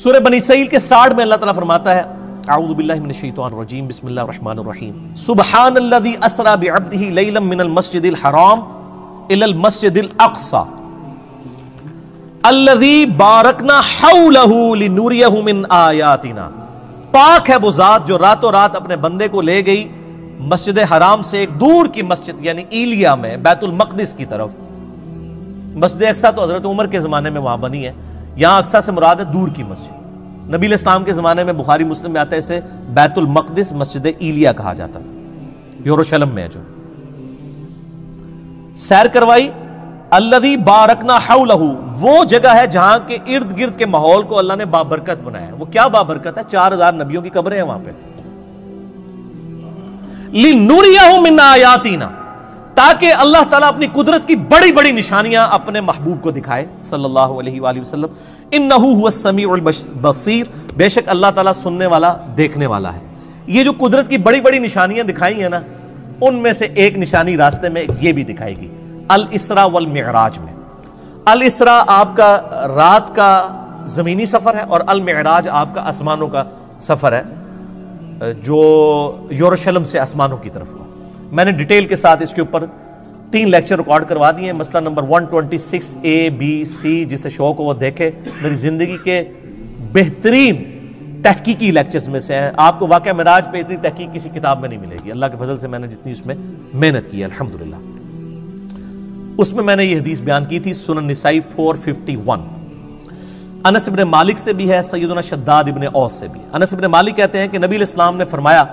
سورہ بنی اسرائیل کے سٹارٹ میں اللہ تعالیٰ فرماتا ہے اعوذ باللہ من الشیطان الرجیم بسم اللہ الرحمن الرحیم سبحان الذی اسری بعبدہ لیلا من المسجد الحرام الی المسجد الاقصی الذی بارکنا حولہ لنوریہ من آیاتنا. پاک ہے وہ ذات جو راتوں رات اپنے بندے کو لے گئی مسجد حرام سے ایک دور کی مسجد یعنی ایلیا میں بیت المقدس کی طرف. مسجد اقصی تو حضرت عمر کے زمانے میں وہاں بنی ہے، یہاں اقصی سے مراد ہے دور کی مسجد. نبی علیہ السلام کے زمانے میں بخاری مسلم میں آتا ہے اسے بیت المقدس مسجد ایلیا کہا جاتا تھا، یروشلم میں ہے جو. سیر کروائی الذی بارکنا حولہ، وہ جگہ ہے جہاں کے ارد گرد کے ماحول کو اللہ نے بابرکت بنایا ہے. وہ کیا بابرکت ہے؟ 4000 نبیوں کی قبریں ہیں وہاں پہ. لِنُرِيَهُ مِنْ آیَاتِنَا، تاکہ اللہ تعالیٰ اپنی قدرت کی بڑی بڑی نشانیاں اپنے محبوب کو دکھائے صلی اللہ علیہ وآلہ وسلم. اِنَّهُ هُوَ السَّمِيعُ الْبَصِيرُ، بے شک اللہ تعالیٰ سننے والا دیکھنے والا ہے. یہ جو قدرت کی بڑی بڑی نشانیاں دکھائی ہیں نا، ان میں سے ایک نشانی راستے میں یہ بھی دکھائے گی الاسراء والمعراج میں. الاسراء آپ کا رات کا زمینی سفر ہے اور المعراج آپ کا آسمانوں کا سفر ہے جو یروشلم سے آسمانوں کی طرف ہوا. میں نے ڈیٹیل کے ساتھ اس کے اوپر 3 لیکچر ریکارڈ کروا دیے ہیں. مسئلہ نمبر 126 A B C، جسے شوق ہو وہ دیکھے. میری زندگی کے بہترین تحقیقی لیکچرز میں سے ہیں. آپ کو واقعہ معراج پہ اتنی تحقیق کسی کتاب میں نہیں ملے گی. اللہ کے فضل سے میں نے جتنی اس میں محنت کی ہے الحمدللہ. اس میں نے یہ حدیث بیان کی تھی سنن نسائی 451. انس ابن مالک سے بھی ہے، سیدنا شداد ابن اوس سے بھی. انس ابن مالک کہتے ہیں کہ نبی علیہ السلام نے فرمایا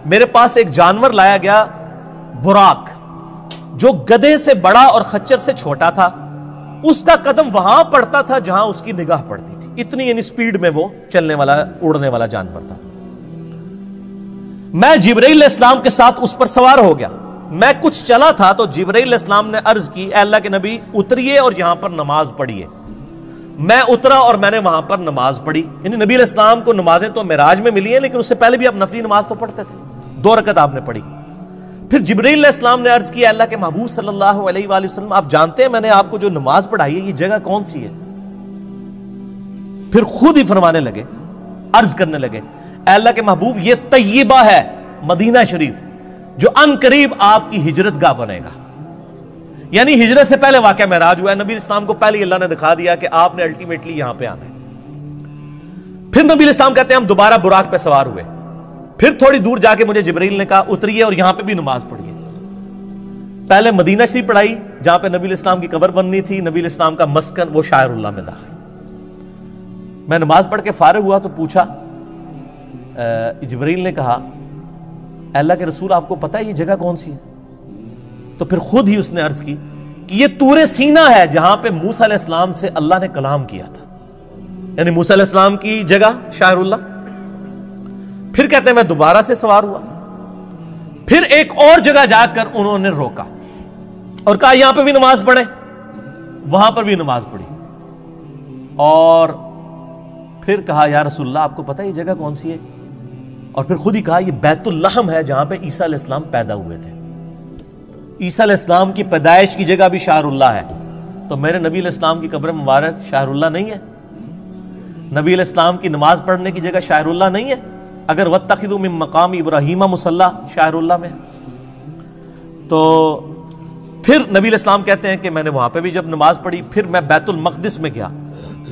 میرے پاس ایک جانور لایا گیا براق، جو گدھے سے بڑا اور خچر سے چھوٹا تھا. اس کا قدم وہاں پڑتا تھا جہاں اس کی نگاہ پڑتی تھی. اتنی یعنی سپیڈ میں وہ چلنے والا اڑنے والا جانور تھا. میں جبرائیل علیہ السلام کے ساتھ اس پر سوار ہو گیا. میں کچھ چلا تھا تو جبرائیل علیہ السلام نے عرض کی اے اللہ کے نبی اتریے اور یہاں پر نماز پڑھیے. میں اترا اور میں نے وہاں پر نماز پڑھی. یعنی نبی علیہ السلام کو نمازیں تو معراج میں ملی ہیں، لیکن اس سے پہلے بھی آپ نفلی نماز تو پڑھتے تھے. 2 رکعت آپ نے پڑھی. پھر جبرائیل علیہ السلام نے عرض کیا اللہ کے محبوب صلی اللہ علیہ وآلہ وسلم آپ جانتے ہیں میں نے آپ کو جو نماز پڑھائی ہے یہ جگہ کون سی ہے؟ پھر خود ہی فرمانے لگے، عرض کرنے لگے اے اللہ کے محبوب یہ طیبہ ہے، مدینہ شریف، جو ان قریب آپ کی ہجرت گاہ بنے گا. یعنی ہجرت سے پہلے واقعہ معراج ہوا ہے. نبی اسلام کو پہلے اللہ نے دکھا دیا کہ آپ نے الٹیمیٹلی یہاں پہ آنا ہے. پھر نبی اسلام کہتے ہیں ہم دوبارہ براق پہ سوار ہوئے. پھر تھوڑی دور جا کے مجھے جبرائیل نے کہا اتریے اور یہاں پہ بھی نماز پڑھیے. پہلے مدینہ شریف پڑھائی جہاں پہ نبی اسلام کی قبر بننی تھی. نبی اسلام کا مسکن وہ شاعر اللہ میں داخل. میں نماز پڑھ کے فارغ ہوا تو پوچھا، جبرائیل نے کہا اللہ کے رسول آپ کو پتہ ہے یہ جگہ کون سی ہے؟ تو پھر خود ہی اس نے عرض کی کہ یہ طور سینا ہے جہاں پہ موسیٰ علیہ السلام سے اللہ نے کلام کیا تھا. یعنی موسیٰ علیہ السلام کی جگہ شاعر اللہ. پھر کہتے ہیں میں دوبارہ سے سوار ہوا. پھر ایک اور جگہ جا کر انہوں نے روکا اور کہا یہاں پہ بھی نماز پڑھیں. وہاں پر بھی نماز پڑھی اور پھر کہا یا رسول اللہ آپ کو پتہ ہے یہ جگہ کون سی ہے؟ اور پھر خود ہی کہا یہ بیت اللحم ہے جہاں پہ عیسیٰ علیہ السلام پیدا ہوئے تھے. عیسیٰ علیہ السلام کی پیدائش کی جگہ بھی شاعر اللہ ہے. تو میرے نبی علیہ السلام کی قبر مبارک شاعر اللہ نہیں ہے؟ نبی علیہ السلام کی نماز پڑھنے کی جگہ شاعر اللہ نہیں ہے؟ اگر وَاتَّخِذُوا مِن مَّقَامِ إِبْرَاهِيمَ مُصَلَّى شاعر اللہ میں. تو پھر نبی علیہ السلام کہتے ہیں کہ میں نے وہاں پہ بھی جب نماز پڑھی پھر میں بیت المقدس میں گیا.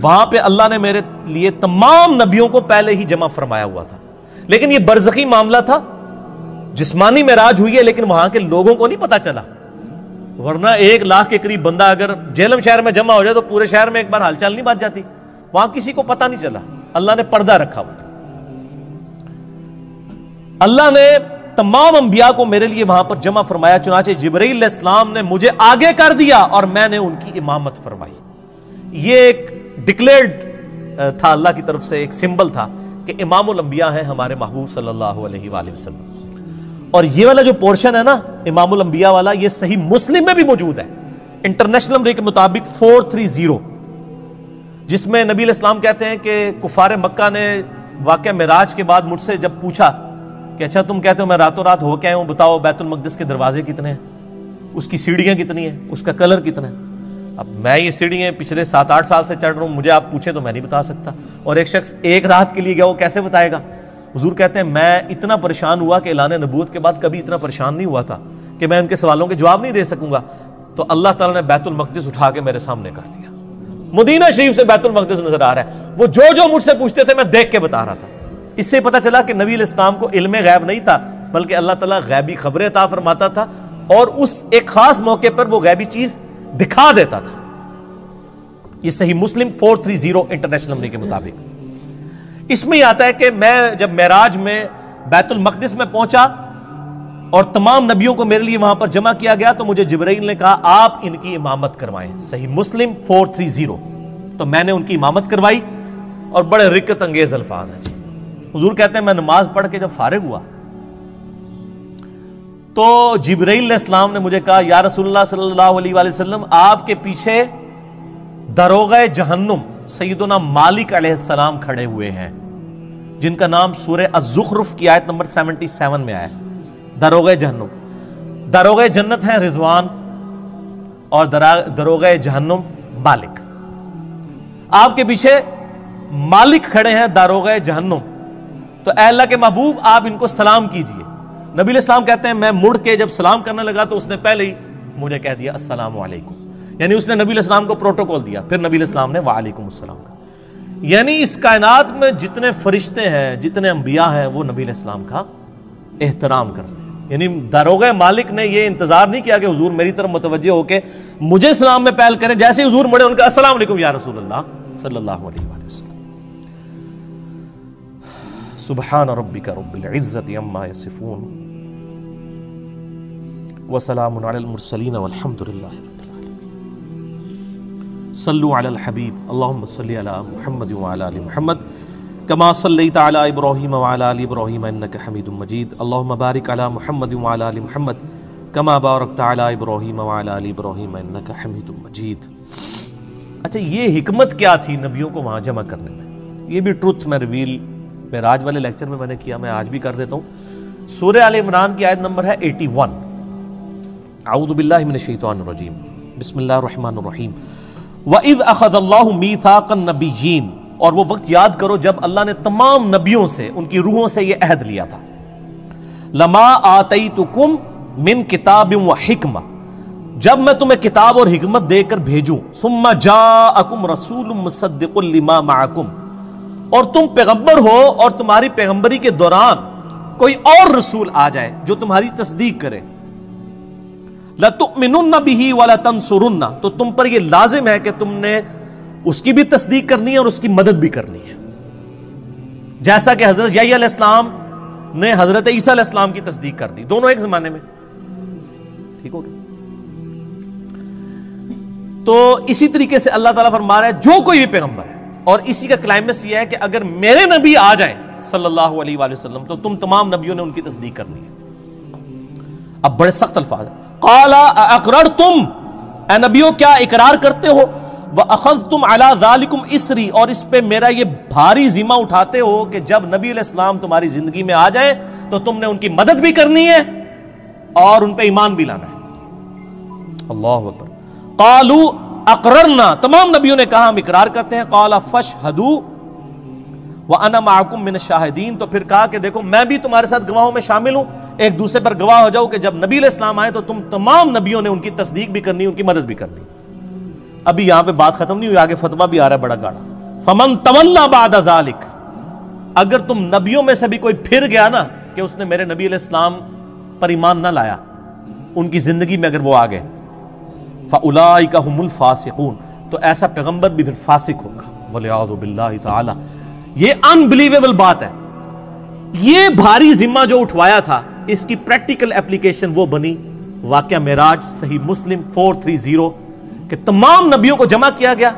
وہاں پہ اللہ نے میرے لیے تمام نبیوں کو پہلے ہی جمع فرمایا ہوا تھا. لیکن یہ برزخی معاملہ تھا. جسمانی معراج ہوئی ہے لیکن وہاں کے لوگوں کو نہیں پتا چلا. ورنہ 1 لاکھ کے قریب بندہ اگر جہلم شہر میں جمع ہو جائے تو پورے شہر میں ایک بار ہلچل نہیں بچ جاتی. وہاں کسی کو پتا نہیں چلا. اللہ نے پردہ رکھا ہوا تھا. اللہ نے تمام انبیاء کو میرے لیے وہاں پر جمع فرمایا. چنانچہ جبرائیل علیہ السلام نے مجھے آگے کر دیا اور میں نے ان کی امامت فرمائی. یہ ایک ڈکلیئرڈ تھا اللہ کی طرف سے، ایک سمبل تھا کہ امام الانبیاء ہیں ہمارے محبوب صلی اللہ علیہ وآلہ وسلم. اور یہ والا جو پورشن ہے نا امام الانبیاء والا، یہ صحیح مسلم میں بھی موجود ہے انٹرنیشنل نمبر کے مطابق 430، جس میں نبی علیہ السلام کہتے ہیں کہ کفار مکہ نے واقعہ معراج کے بعد مجھ سے جب پوچھا کہ اچھا تم کہتے ہو میں راتوں رات ہو کے آیا ہوں، بتاؤ بیت المقدس کے دروازے کتنے ہیں، اس کی سیڑھیاں کتنی ہیں، اس کا کلر کتنا ہے؟ اب میں یہ سیڑھیاں پچھلے 7-8 سال سے چڑھ رہا ہوں, مجھے آپ پوچھیں تو میں نہیں بتا سکتا. اور ایک شخص ایک رات کے لیے گیا, وہ کیسے بتائے گا؟ حضور کہتے ہیں میں اتنا پریشان ہوا کہ اعلان نبوت کے بعد کبھی اتنا پریشان نہیں ہوا تھا کہ میں ان کے سوالوں کے جواب نہیں دے سکوں گا. تو اللہ تعالیٰ نے بیت المقدس اٹھا کے میرے سامنے کر دیا. مدینہ شریف سے بیت المقدس نظر آ رہا ہے. وہ جو مجھ سے پوچھتے تھے میں دیکھ کے بتا رہا تھا. اس سے پتہ چلا کہ نبی علیہ السلام کو علم غیب نہیں تھا, بلکہ اللہ تعالیٰ غیبی خبریں عطا فرماتا تھا, اور اس ایک خاص موقع پر وہ غیبی چیز دکھا دیتا تھا. یہ صحیح مسلم 430 انٹرنیشنل نمبر کے مطابق. اس میں یہ آتا ہے کہ میں جب معراج میں بیت المقدس میں پہنچا اور تمام نبیوں کو میرے لیے وہاں پر جمع کیا گیا, تو مجھے جبرائیل نے کہا آپ ان کی امامت کروائیں. صحیح مسلم 430. تو میں نے ان کی امامت کروائی, اور بڑے رکت انگیز الفاظ ہیں جی. حضور کہتے ہیں میں نماز پڑھ کے جب فارغ ہوا تو جبرائیل علیہ السلام نے مجھے کہا یا رسول اللہ صلی اللہ علیہ وآلہ وسلم, آپ کے پیچھے داروغہ جہنم سیدنا مالک علیہ السلام کھڑے ہوئے ہیں, جن کا نام سورہ الزخرف کی آیت نمبر 77 میں آیا. داروغہ جہنم, داروغہ جنت ہیں رضوان, اور داروغہ جہنم مالک. آپ کے پیچھے مالک کھڑے ہیں داروغہ جہنم, تو اے اللہ کے محبوب آپ ان کو سلام کیجئے. نبی علیہ السلام کہتے ہیں میں مڑ کے جب سلام کرنے لگا تو اس نے پہلے ہی مجھے کہہ دیا السلام علیکم, یعنی اس نے نبی علیہ السلام کو پروٹوکول دیا. پھر نبی علیہ السلام نے وعلیکم السلام کہا. یعنی اس کائنات میں جتنے فرشتے ہیں, جتنے انبیاء ہیں, وہ نبی علیہ السلام کا احترام کرتے ہیں. یعنی داروغہ مالک نے یہ انتظار نہیں کیا کہ حضور میری طرف متوجہ ہو کے مجھے سلام میں پہل کریں. جیسے حضور مڑے ان کا السلام علیکم یا رسول اللہ صلی اللہ علیہ وآلہ وسلم. سبحان ربک رب العزت عما یصفون وسلام علی المرسلین والحمد للہ رب العالمین. صلو علی الحبیب اللہم صلی علی محمد وعلی آل محمد کما صلیت علی ابراہیم وعلی آل ابراہیم انک حمید مجید. اللہم بارک علی محمد وعلی آل محمد کما بارکت علی ابراہیم وعلی آل ابراہیم انک حمید مجید. اچھا, یہ حکمت کیا تھی نبیوں کو وہاں جمع کرنے میں؟ یہ بھی ٹروتھ میں ریویل معراج والے لیکچر میں نے کیا, میں آج بھی کر دیتا ہوں. سورہ آل عمران کی آیت نمبر ہے 81. اعوذ باللہ من الشیطان الرجیم, بسم اللہ الرحمن الرحیم. وَإِذْ أَخَذَ اللَّهُ مِيثَاقَ النَّبِيِّينَ, اور وہ وقت یاد کرو جب اللہ نے تمام نبیوں سے, ان کی روحوں سے یہ عہد لیا تھا. لَمَا آتَيْتُكُمْ مِنْ كِتَابٍ وَحِكْمَةٍ, جب میں تمہیں کتاب اور حکمت دے کر بھیجوں. ثُمَّ جَاءَكُمْ رَسُولٌ مُصَدِّقٌ لِمَا مَعَكُمْ, اور تم پیغمبر ہو اور تمہاری پیغمبری کے دوران کوئی اور رسول آ جائے جو تمہاری تصدیق کرے. لَتُؤْمِنُنَّ بِهِ وَلَتَنْصُرُنَّ, تو تم پر یہ لازم ہے کہ تم نے اس کی بھی تصدیق کرنی ہے اور اس کی مدد بھی کرنی ہے, جیسا کہ حضرت یحییٰ علیہ السلام نے حضرت عیسیٰ علیہ السلام کی تصدیق کر دی, دونوں ایک زمانے میں. ٹھیک ہو گیا؟ تو اسی طریقے سے اللہ تعالیٰ فرما رہا ہے جو کوئی بھی پیغمبر ہے, اور اسی کا کلائمیکس یہ ہے کہ اگر میرے نبی آ جائیں صلی اللہ علیہ وآلہ وسلم تو تم تمام نبیوں نے ان کی تصدیق کرنی ہے. اب بڑے سخت الفاظ ہیں. قال اقررتم, اے نبیوں کیا اقرار کرتے ہو؟ وَأَخَذْتُمْ عَلَى ذَلِكُمْ إِسْرِي, اور اس پہ میرا یہ بھاری ذمہ اٹھاتے ہو کہ جب نبی علیہ السلام تمہاری زندگی میں آ جائیں تو تم نے ان کی مدد بھی کرنی ہے اور ان پہ ایمان بھی لانا ہے. اللہ اکبر. قالوا اقررنا, تمام نبیوں نے کہا ہم اقرار کرتے ہیں. قال فاشهدوا وَأَنَا مَعَكُمْ مِنَ الشَّاهِدِينَ, تو پھر کہا کہ دیکھو میں بھی تمہارے ساتھ گواہوں میں شامل ہوں, ایک دوسرے پر گواہ ہو جاؤ کہ جب نبی علیہ السلام آئے تو تم تمام نبیوں نے ان کی تصدیق بھی کرنی, ان کی مدد بھی کرنی. ابھی یہاں پہ بات ختم نہیں ہوئی, آگے فتویٰ بھی آ رہا ہے بڑا گاڑا. فَمَن تَوَلَّى بَعْدَ ذَلِكَ, اگر تم نبیوں میں سے بھی کوئی پھر گیا نا کہ اس نے میرے نبی علیہ السلام پر ایمان نہ لایا, ان کی زندگی میں اگر وہ آ گئے, فَأُولَئِكَ هُمُ الْفَاسِقُونَ, تو ایسا پیغمبر بھی پھر فاسق ہوگا. وَلِعَاذُ بِاللَّهِ تَعَالَى. یہ انبلیویبل بات ہے. یہ بھاری ذمہ جو اٹھوایا تھا, اس کی پریکٹیکل اپلیکیشن وہ بنی واقعہ معراج, صحیح مسلم 430, کہ تمام نبیوں کو جمع کیا گیا,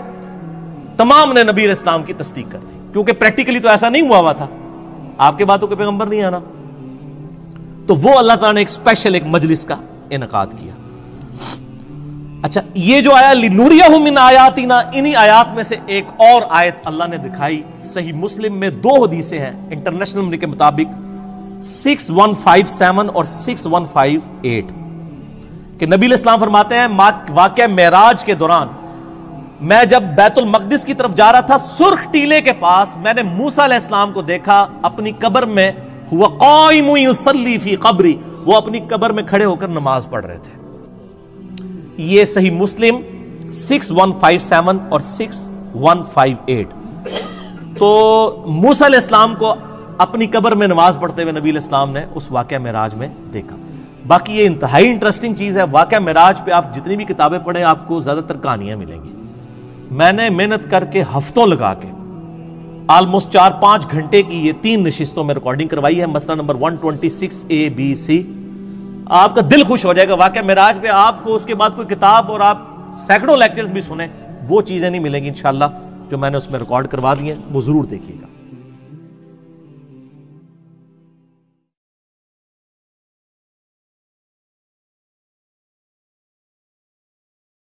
تمام نے نبی علیہ السلام کی تصدیق کر دی, کیونکہ پریکٹیکلی تو ایسا نہیں ہوا تھا, آپ کے باتوں کے پیغمبر نہیں آنا. تو وہ اللہ تعالیٰ نے ایک اسپیشل ایک مجلس کا انعقاد کیا. اچھا, یہ جو آیا لِنُرِيَهُ مِنْ آیَاتِنَا, انہی آیات میں سے ایک اور آیت اللہ نے دکھائی. صحیح مسلم میں 2 حدیثیں ہیں انٹرنیشنل نمبر کے مطابق 6157 اور 6158, کہ نبی علیہ السلام فرماتے ہیں واقعہ معراج کے دوران میں جب بیت المقدس کی طرف جا رہا تھا، سرخ ٹیلے کے پاس میں نے موسیٰ علیہ السلام کو دیکھا اپنی قبر میں، ہوا قائم یصلی فی قبری، وہ اپنی قبر میں کھڑے ہو کر نماز پڑھ رہے تھے۔ یہ صحیح مسلم 6157 اور 6158۔ تو موسیٰ علیہ السلام کو اپنی قبر میں نماز پڑھتے ہوئے نبی علیہ السلام نے اس واقعہ معراج میں دیکھا۔ باقی یہ انتہائی انٹرسٹنگ چیز ہے، واقعہ معراج پہ آپ جتنی بھی کتابیں پڑھیں آپ کو زیادہ تر کہانیاں ملیں گی۔ میں نے محنت کر کے ہفتوں لگا کے آلموسٹ 4-5 گھنٹے کی یہ 3 نشستوں میں ریکارڈنگ کروائی ہے، مسئلہ نمبر 126 ABC۔ آپ کا دل خوش ہو جائے گا۔ واقعہ معراج پہ آپ کو اس کے بعد کوئی کتاب اور آپ سینکڑوں لیکچرز بھی سنیں، وہ چیزیں نہیں ملیں گی انشاءاللہ جو میں نے اس میں ریکارڈ کروا دی ہیں، وہ ضرور دیکھیے گا۔